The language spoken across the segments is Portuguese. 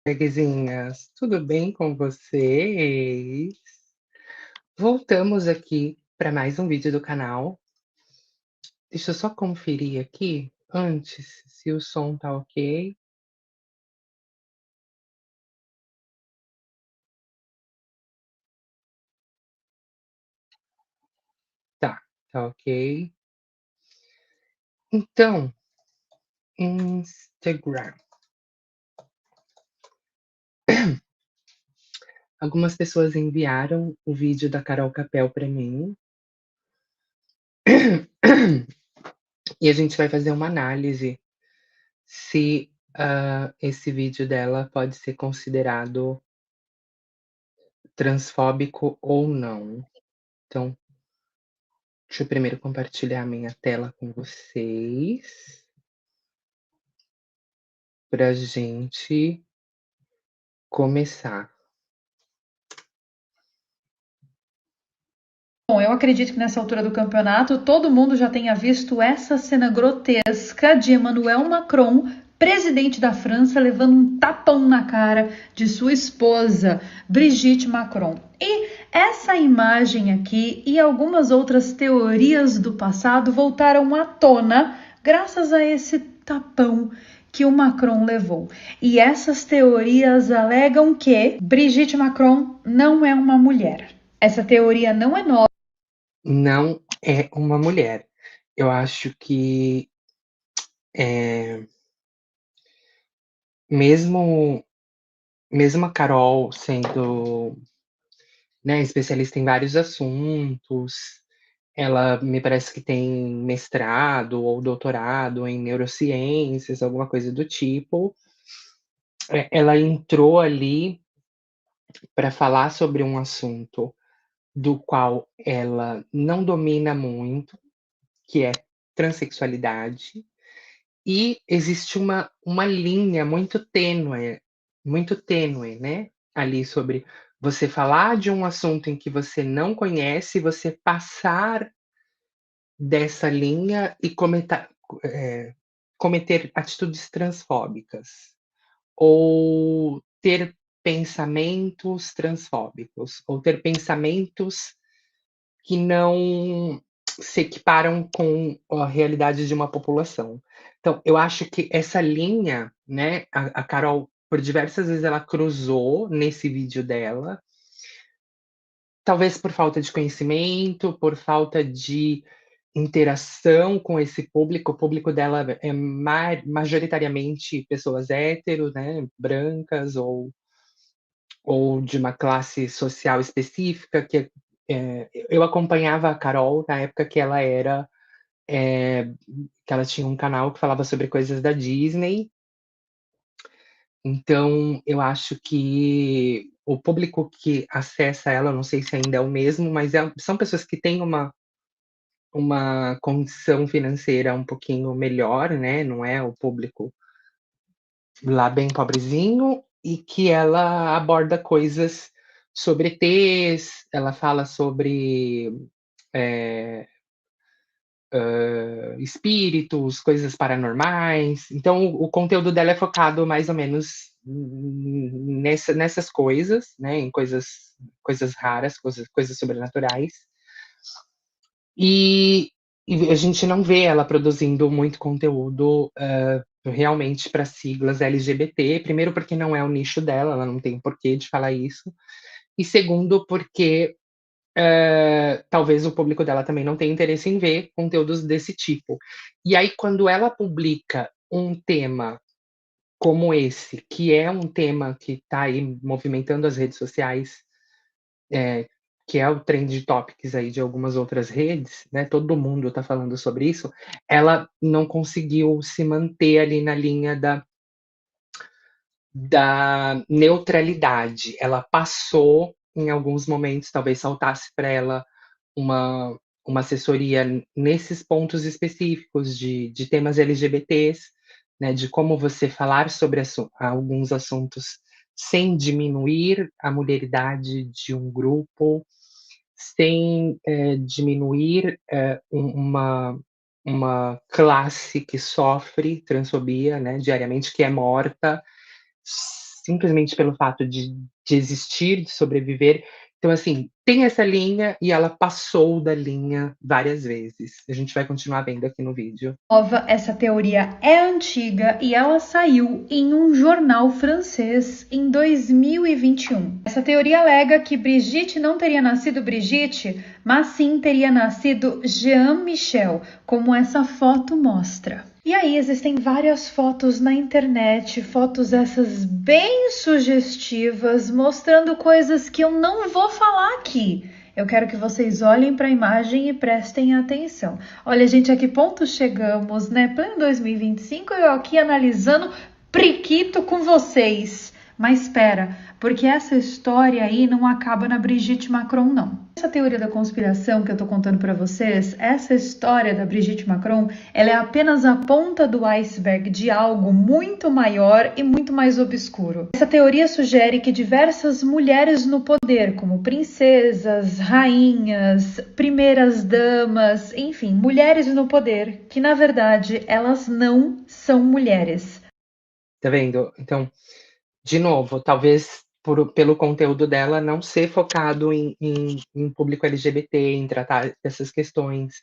Coleguinhas, tudo bem com vocês? Voltamos aqui para mais um vídeo do canal. Deixa eu só conferir aqui antes se o som tá ok. Tá ok. Então, Instagram. Algumas pessoas enviaram o vídeo da Carol Capel para mim. E a gente vai fazer uma análise se esse vídeo dela pode ser considerado transfóbico ou não. Então, deixa eu primeiro compartilhar minha tela com vocês, pra gente começar. Bom, eu acredito que nessa altura do campeonato todo mundo já tenha visto essa cena grotesca de Emmanuel Macron, presidente da França, levando um tapão na cara de sua esposa, Brigitte Macron. E essa imagem aqui e algumas outras teorias do passado voltaram à tona graças a esse tapão que o Macron levou. E essas teorias alegam que Brigitte Macron não é uma mulher. Essa teoria não é nova. Não é uma mulher. Eu acho que, mesmo mesmo a Carol sendo, né, especialista em vários assuntos, ela me parece que tem mestrado ou doutorado em neurociências, alguma coisa do tipo. Ela entrou ali para falar sobre um assunto do qual ela não domina muito, que é transexualidade, e existe uma linha muito tênue, né, ali sobre você falar de um assunto em que você não conhece, você passar dessa linha e cometer atitudes transfóbicas, ou ter pensamentos transfóbicos, ou ter pensamentos que não se equiparam com a realidade de uma população. Então, eu acho que essa linha, né, a Carol, por diversas vezes, ela cruzou nesse vídeo dela, talvez por falta de conhecimento, por falta de interação com esse público. O público dela é majoritariamente pessoas hétero, né, brancas ou de uma classe social específica, eu acompanhava a Carol na época que ela era, que ela tinha um canal que falava sobre coisas da Disney. Então eu acho que o público que acessa ela, não sei se ainda é o mesmo, mas são pessoas que têm uma condição financeira um pouquinho melhor, né, não é o público lá bem pobrezinho, e que ela aborda coisas sobre ETs, ela fala sobre, eh, espíritos, coisas paranormais. Então o conteúdo dela é focado mais ou menos nessas coisas, né, em coisas raras, coisas sobrenaturais. E a gente não vê ela produzindo muito conteúdo, realmente para siglas LGBT, primeiro porque não é o nicho dela, ela não tem porquê de falar isso, e segundo porque, talvez o público dela também não tenha interesse em ver conteúdos desse tipo. E aí quando ela publica um tema como esse, que é um tema que está aí movimentando as redes sociais, é, que é o trend topics aí de algumas outras redes, né, todo mundo está falando sobre isso, ela não conseguiu se manter ali na linha da neutralidade. Ela passou em alguns momentos, talvez faltasse para ela uma, uma assessoria nesses pontos específicos de temas LGBTs, né, de como você falar sobre alguns assuntos sem diminuir a mulheridade de um grupo, sem diminuir uma classe que sofre transfobia, né, diariamente, que é morta, simplesmente pelo fato de existir, de sobreviver. Então, assim, tem essa linha e ela passou da linha várias vezes. A gente vai continuar vendo aqui no vídeo. Essa teoria é antiga e ela saiu em um jornal francês em 2021. Essa teoria alega que Brigitte não teria nascido Brigitte, mas sim teria nascido Jean Michel, como essa foto mostra. E aí existem várias fotos na internet, fotos essas bem sugestivas, mostrando coisas que eu não vou falar aqui. Eu quero que vocês olhem para a imagem e prestem atenção. Olha, gente, a que ponto chegamos, né? Pleno 2025, eu aqui analisando priquito com vocês. Mas espera, porque essa história aí não acaba na Brigitte Macron, não. Essa teoria da conspiração que eu tô contando para vocês, essa história da Brigitte Macron, ela é apenas a ponta do iceberg de algo muito maior e muito mais obscuro. Essa teoria sugere que diversas mulheres no poder, como princesas, rainhas, primeiras damas, enfim, mulheres no poder, que na verdade elas não são mulheres. Tá vendo? Então, de novo, talvez pelo conteúdo dela não ser focado em público LGBT, em tratar dessas questões,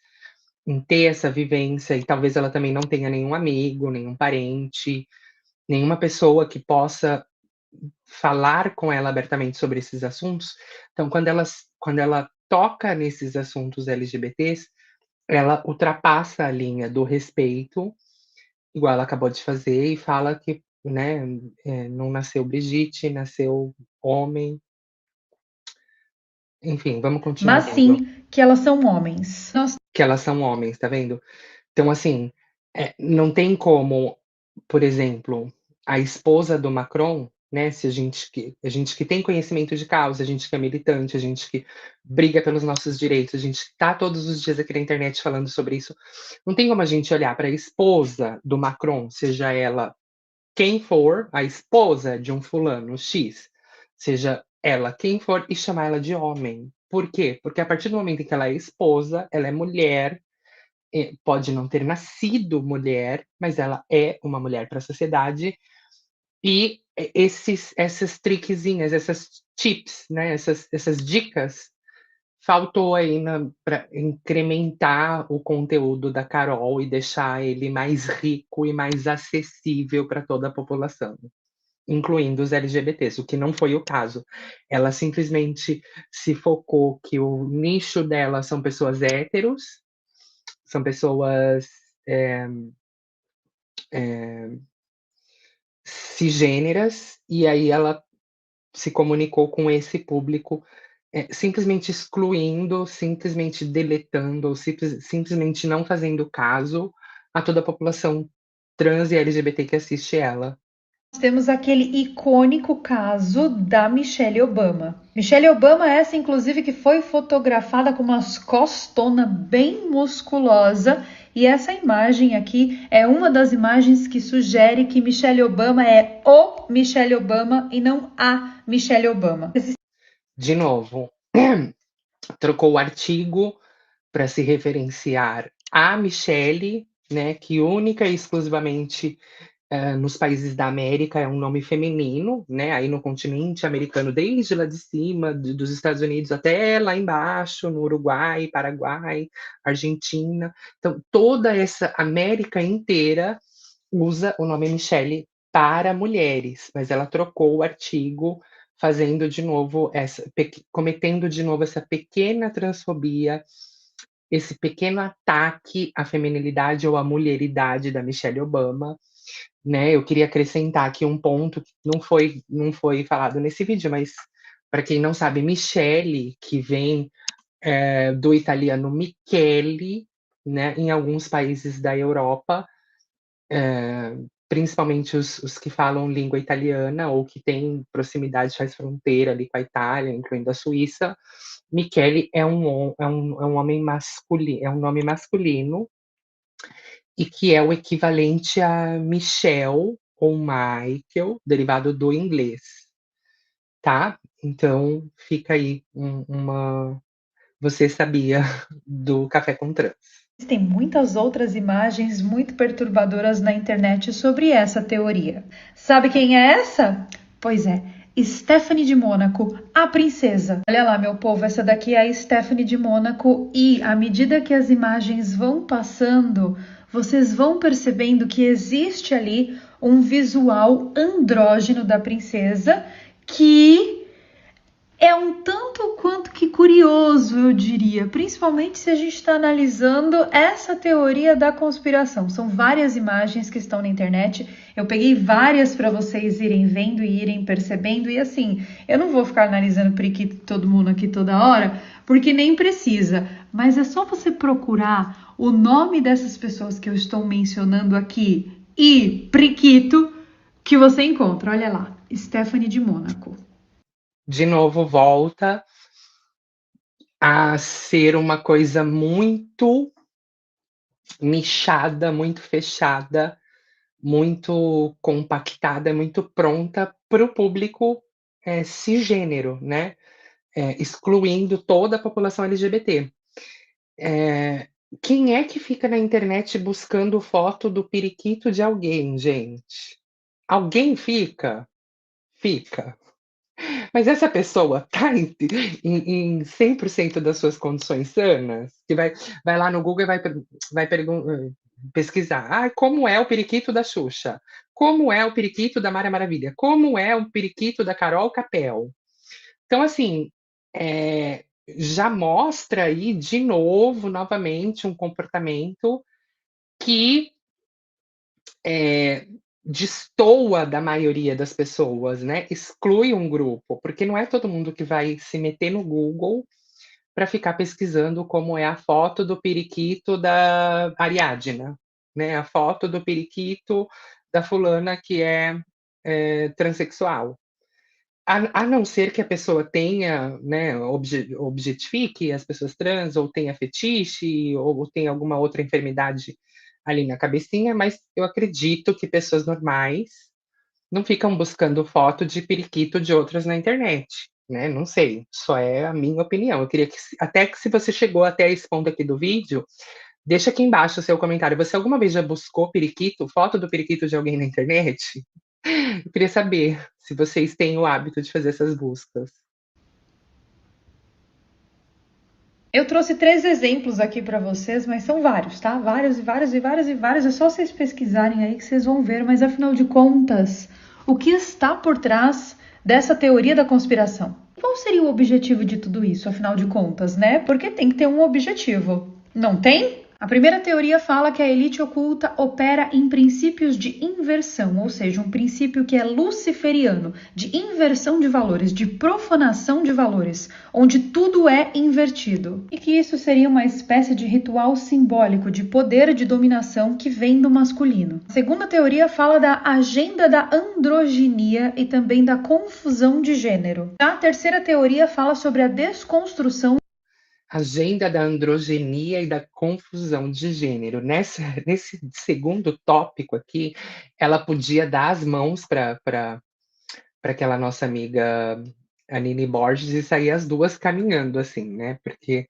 em ter essa vivência, e talvez ela também não tenha nenhum amigo, nenhum parente, nenhuma pessoa que possa falar com ela abertamente sobre esses assuntos. Então, quando ela toca nesses assuntos LGBTs, ela ultrapassa a linha do respeito, igual ela acabou de fazer, e fala que, né, não nasceu Brigitte, nasceu homem. Enfim, vamos continuar Mas vendo. sim que elas são homens. Que elas são homens, tá vendo? Então, assim, não tem como, por exemplo, a esposa do Macron, né, se a gente que tem conhecimento de causa, a gente que é militante, a gente que briga pelos nossos direitos, a gente tá todos os dias aqui na internet falando sobre isso, não tem como a gente olhar para a esposa do Macron, seja ela quem for, a esposa de um fulano X, seja ela quem for, e chamar ela de homem. Por quê? Porque a partir do momento em que ela é esposa, ela é mulher, pode não ter nascido mulher, mas ela é uma mulher para a sociedade. E essas trickzinhas, essas tips, né, essas dicas, faltou aí para incrementar o conteúdo da Carol e deixar ele mais rico e mais acessível para toda a população, incluindo os LGBTs, o que não foi o caso. Ela simplesmente se focou que o nicho dela são pessoas héteros, são pessoas é, é, cisgêneras, e aí ela se comunicou com esse público, simplesmente excluindo, simplesmente deletando, ou simplesmente não fazendo caso a toda a população trans e LGBT que assiste ela. Nós temos aquele icônico caso da Michelle Obama. Michelle Obama, essa inclusive que foi fotografada com umas costona bem musculosa, e essa imagem aqui é uma das imagens que sugere que Michelle Obama é o Michelle Obama e não a Michelle Obama. De novo, trocou o artigo para se referenciar a Michelle, né, que única e exclusivamente nos países da América é um nome feminino, né? Aí no continente americano, desde lá de cima, dos Estados Unidos até lá embaixo, no Uruguai, Paraguai, Argentina. Então, toda essa América inteira usa o nome Michelle para mulheres, mas ela trocou o artigo, fazendo de novo cometendo de novo essa pequena transfobia, esse pequeno ataque à feminilidade ou à mulheridade da Michelle Obama, né? Eu queria acrescentar aqui um ponto que não foi falado nesse vídeo, mas para quem não sabe, Michele, que vem do italiano Michele, né? Em alguns países da Europa, principalmente os que falam língua italiana ou que têm proximidade, faz fronteira ali com a Itália, incluindo a Suíça, Michele é um homem masculino, é um nome masculino, e que é o equivalente a Michel ou Michael, derivado do inglês, tá? Então fica aí uma você sabia do Café com Trans. Existem muitas outras imagens muito perturbadoras na internet sobre essa teoria. Sabe quem é essa? Pois é, Stephanie de Mônaco, a princesa. Olha lá, meu povo, essa daqui é a Stephanie de Mônaco e à medida que as imagens vão passando, vocês vão percebendo que existe ali um visual andrógeno da princesa que é um tanto quanto que curioso, eu diria, principalmente se a gente está analisando essa teoria da conspiração. São várias imagens que estão na internet, eu peguei várias para vocês irem vendo e irem percebendo, e assim, eu não vou ficar analisando periquito de todo mundo aqui toda hora, porque nem precisa, mas é só você procurar o nome dessas pessoas que eu estou mencionando aqui e periquito que você encontra. Olha lá, Stephanie de Mônaco. De novo, volta a ser uma coisa muito nichada, muito fechada, muito compactada, muito pronta para o público cisgênero, né? Excluindo toda a população LGBT. Quem é que fica na internet buscando foto do periquito de alguém, gente? Alguém fica? Fica. Mas essa pessoa tá em 100% das suas condições sanas? Que vai lá no Google e vai pesquisar: "Ai, como é o periquito da Xuxa? Como é o periquito da Mara Maravilha? Como é o periquito da Carol Capel?". Então, assim, já mostra aí, de novo, novamente, um comportamento que destoa da maioria das pessoas, né? Exclui um grupo, porque não é todo mundo que vai se meter no Google para ficar pesquisando como é a foto do periquito da Ariadna, né? A foto do periquito da fulana que é transexual. A não ser que a pessoa tenha, né, objetifique as pessoas trans, ou tenha fetiche, ou tenha alguma outra enfermidade ali na cabecinha, mas eu acredito que pessoas normais não ficam buscando foto de periquito de outras na internet, né? Não sei, só é a minha opinião. Eu queria que, até que se você chegou até esse ponto aqui do vídeo, deixa aqui embaixo o seu comentário. Você alguma vez já buscou periquito, foto do periquito de alguém na internet? Eu queria saber se vocês têm o hábito de fazer essas buscas. Eu trouxe 3 exemplos aqui para vocês, mas são vários, tá? Vários e vários e vários e vários. É só vocês pesquisarem aí que vocês vão ver. Mas afinal de contas, o que está por trás dessa teoria da conspiração? Qual seria o objetivo de tudo isso, afinal de contas, né? Porque tem que ter um objetivo. Não tem? A primeira teoria fala que a elite oculta opera em princípios de inversão, ou seja, um princípio que é luciferiano, de inversão de valores, de profanação de valores, onde tudo é invertido. E que isso seria uma espécie de ritual simbólico de poder de dominação que vem do masculino. A segunda teoria fala da agenda da androginia e também da confusão de gênero. Já a terceira teoria fala sobre a desconstrução Agenda da androgenia e da confusão de gênero. Nesse segundo tópico aqui, ela podia dar as mãos para aquela nossa amiga Anine Borges e sair as duas caminhando, assim, né? Porque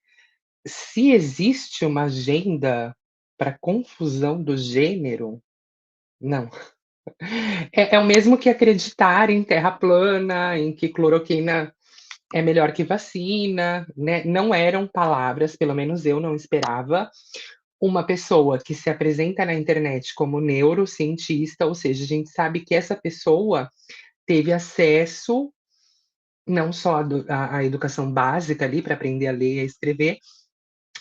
se existe uma agenda para confusão do gênero, não. É o mesmo que acreditar em terra plana, em que cloroquina é melhor que vacina, né? Não eram palavras, pelo menos eu não esperava, uma pessoa que se apresenta na internet como neurocientista, ou seja, a gente sabe que essa pessoa teve acesso não só à educação básica ali para aprender a ler e a escrever,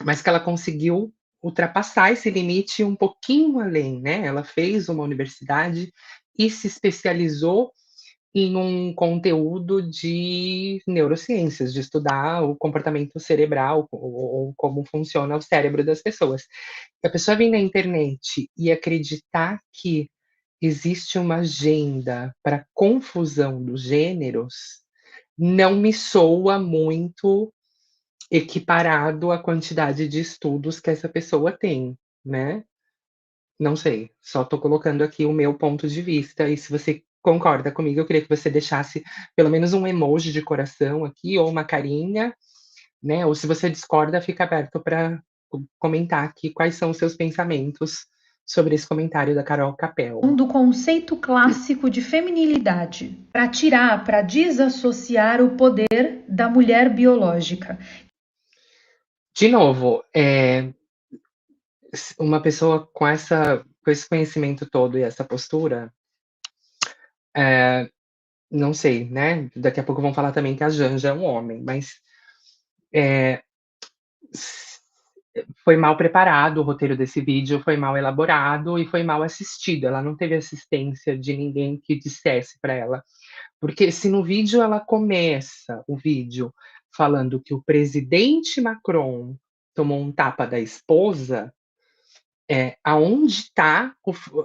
mas que ela conseguiu ultrapassar esse limite um pouquinho além, né? Ela fez uma universidade e se especializou em um conteúdo de neurociências, de estudar o comportamento cerebral ou como funciona o cérebro das pessoas. A pessoa vem na internet e acreditar que existe uma agenda para confusão dos gêneros, não me soa muito equiparado à quantidade de estudos que essa pessoa tem, né? Não sei, só estou colocando aqui o meu ponto de vista, e se você concorda comigo, eu queria que você deixasse pelo menos um emoji de coração aqui, ou uma carinha, né? Ou se você discorda, fica aberto para comentar aqui quais são os seus pensamentos sobre esse comentário da Carol Capel. Do conceito clássico de feminilidade, para tirar, para desassociar o poder da mulher biológica. De novo, uma pessoa com esse conhecimento todo e essa postura, não sei, né? Daqui a pouco vão falar também que a Janja é um homem, mas foi mal preparado o roteiro desse vídeo, foi mal elaborado e foi mal assistido. Ela não teve assistência de ninguém que dissesse para ela. Porque se no vídeo ela começa o vídeo falando que o presidente Macron tomou um tapa da esposa, aonde está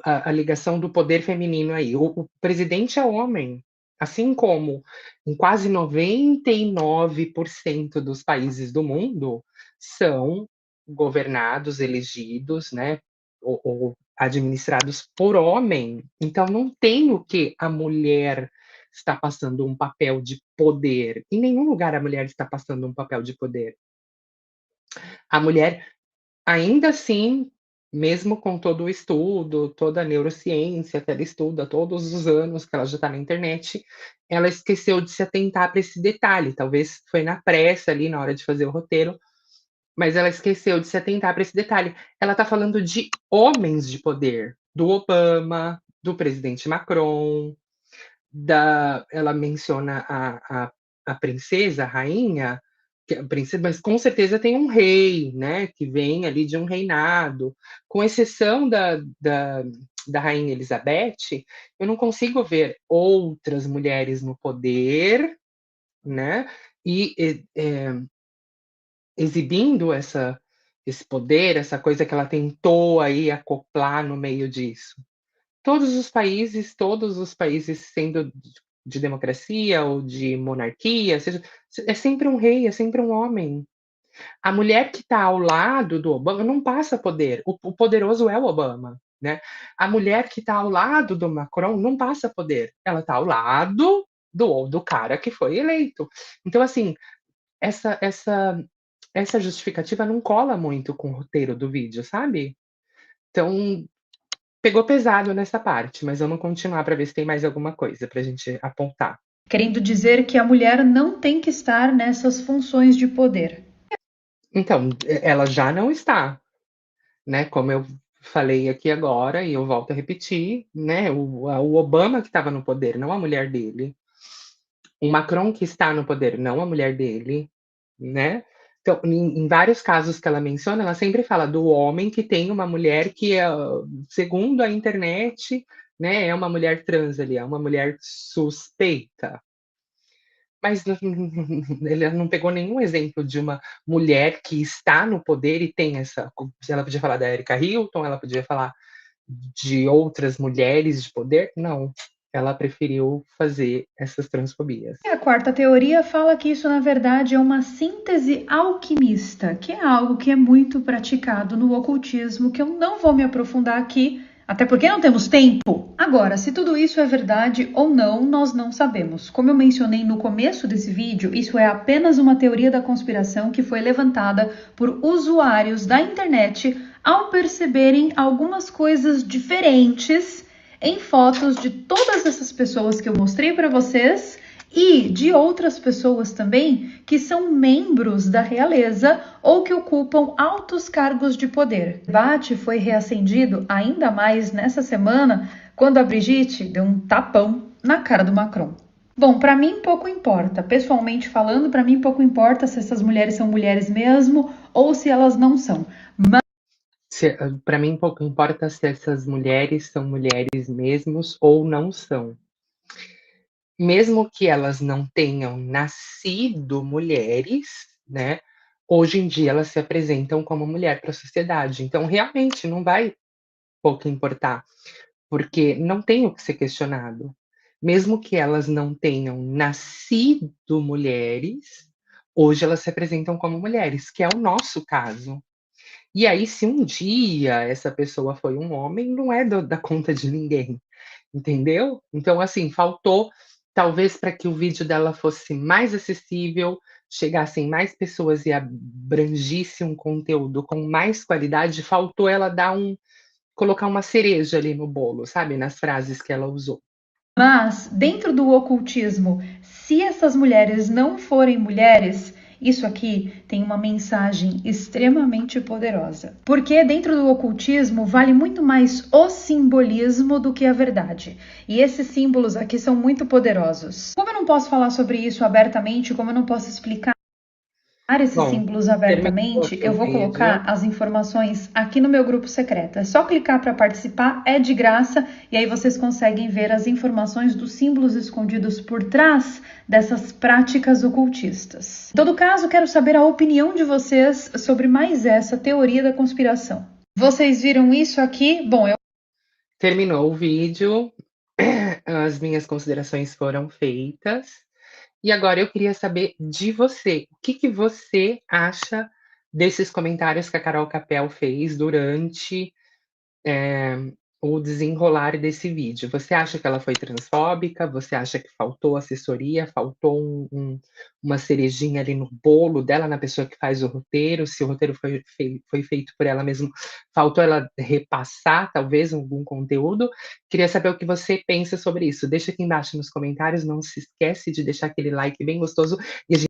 a ligação do poder feminino aí? O presidente é homem, assim como em quase 99% dos países do mundo são governados, elegidos, né, ou administrados por homem. Então não tem o que a mulher está passando um papel de poder. Em nenhum lugar a mulher está passando um papel de poder. A mulher, ainda assim, mesmo com todo o estudo, toda a neurociência que ela estuda todos os anos que ela já está na internet, ela esqueceu de se atentar para esse detalhe. Talvez foi na pressa ali, na hora de fazer o roteiro, mas ela esqueceu de se atentar para esse detalhe. Ela está falando de homens de poder, do Obama, do presidente Macron, ela menciona a princesa, a rainha, que a princesa, mas com certeza tem um rei, né, que vem ali de um reinado. Com exceção da rainha Elizabeth, eu não consigo ver outras mulheres no poder, né, e exibindo esse poder, essa coisa que ela tentou aí acoplar no meio disso. Todos os países sendo de democracia ou de monarquia, seja, é sempre um rei, é sempre um homem. A mulher que está ao lado do Obama não passa poder, o poderoso é o Obama, né. A mulher que está ao lado do Macron não passa poder, ela está ao lado do cara que foi eleito. Então, assim, essa essa essa justificativa não cola muito com o roteiro do vídeo, sabe. Então, pegou pesado nessa parte, mas vamos continuar para ver se tem mais alguma coisa pra gente apontar. Querendo dizer que a mulher não tem que estar nessas funções de poder. Então, ela já não está, né, como eu falei aqui agora e eu volto a repetir, né, o Obama que estava no poder, não a mulher dele. O Macron que está no poder, não a mulher dele, né. Então, em vários casos que ela menciona, ela sempre fala do homem que tem uma mulher que, segundo a internet, né, é uma mulher trans ali, é uma mulher suspeita. Mas ele não pegou nenhum exemplo de uma mulher que está no poder e tem ela podia falar da Erika Hilton, ela podia falar de outras mulheres de poder, não, ela preferiu fazer essas transfobias. E a quarta teoria fala que isso, na verdade, é uma síntese alquimista, que é algo que é muito praticado no ocultismo, que eu não vou me aprofundar aqui, até porque não temos tempo. Agora, se tudo isso é verdade ou não, nós não sabemos. Como eu mencionei no começo desse vídeo, isso é apenas uma teoria da conspiração que foi levantada por usuários da internet ao perceberem algumas coisas diferentes em fotos de todas essas pessoas que eu mostrei para vocês e de outras pessoas também que são membros da realeza ou que ocupam altos cargos de poder. O debate foi reacendido ainda mais nessa semana, quando a Brigitte deu um tapão na cara do Macron. Bom, para mim pouco importa, pessoalmente falando, para mim pouco importa se essas mulheres são mulheres mesmo ou se elas não são. Para mim pouco importa se essas mulheres são mulheres mesmos ou não são. Mesmo que elas não tenham nascido mulheres, né, hoje em dia elas se apresentam como mulher para a sociedade, então realmente não vai pouco importar, porque não tem o que ser questionado. Mesmo que elas não tenham nascido mulheres, hoje elas se apresentam como mulheres, que é o nosso caso. E aí, se um dia essa pessoa foi um homem, não é da conta de ninguém, entendeu? Então, assim, faltou, talvez para que o vídeo dela fosse mais acessível, chegassem mais pessoas e abrangisse um conteúdo com mais qualidade, faltou ela dar colocar uma cereja ali no bolo, sabe, nas frases que ela usou. Mas, dentro do ocultismo, se essas mulheres não forem mulheres, isso aqui tem uma mensagem extremamente poderosa. Porque dentro do ocultismo vale muito mais o simbolismo do que a verdade. E esses símbolos aqui são muito poderosos. Como eu não posso falar sobre isso abertamente, como eu não posso explicar esses Bom, símbolos terminou abertamente, aqui eu o vou colocar vídeo. as informações aqui no meu grupo secreto. É só clicar para participar, é de graça, e aí vocês conseguem ver as informações dos símbolos escondidos por trás dessas práticas ocultistas. Em todo caso, quero saber a opinião de vocês sobre mais essa teoria da conspiração. Vocês viram isso aqui? Bom, eu Terminou o vídeo, as minhas considerações foram feitas, e agora eu queria saber de você, o que que você acha desses comentários que a Carol Capel fez durante eh, o desenrolar desse vídeo. Você acha que ela foi transfóbica? Você acha que faltou assessoria, faltou uma cerejinha ali no bolo dela, na pessoa que faz o roteiro? Se o roteiro foi feito por ela mesma, faltou ela repassar talvez algum conteúdo? Queria saber o que você pensa sobre isso. Deixa aqui embaixo nos comentários, não se esquece de deixar aquele like bem gostoso e a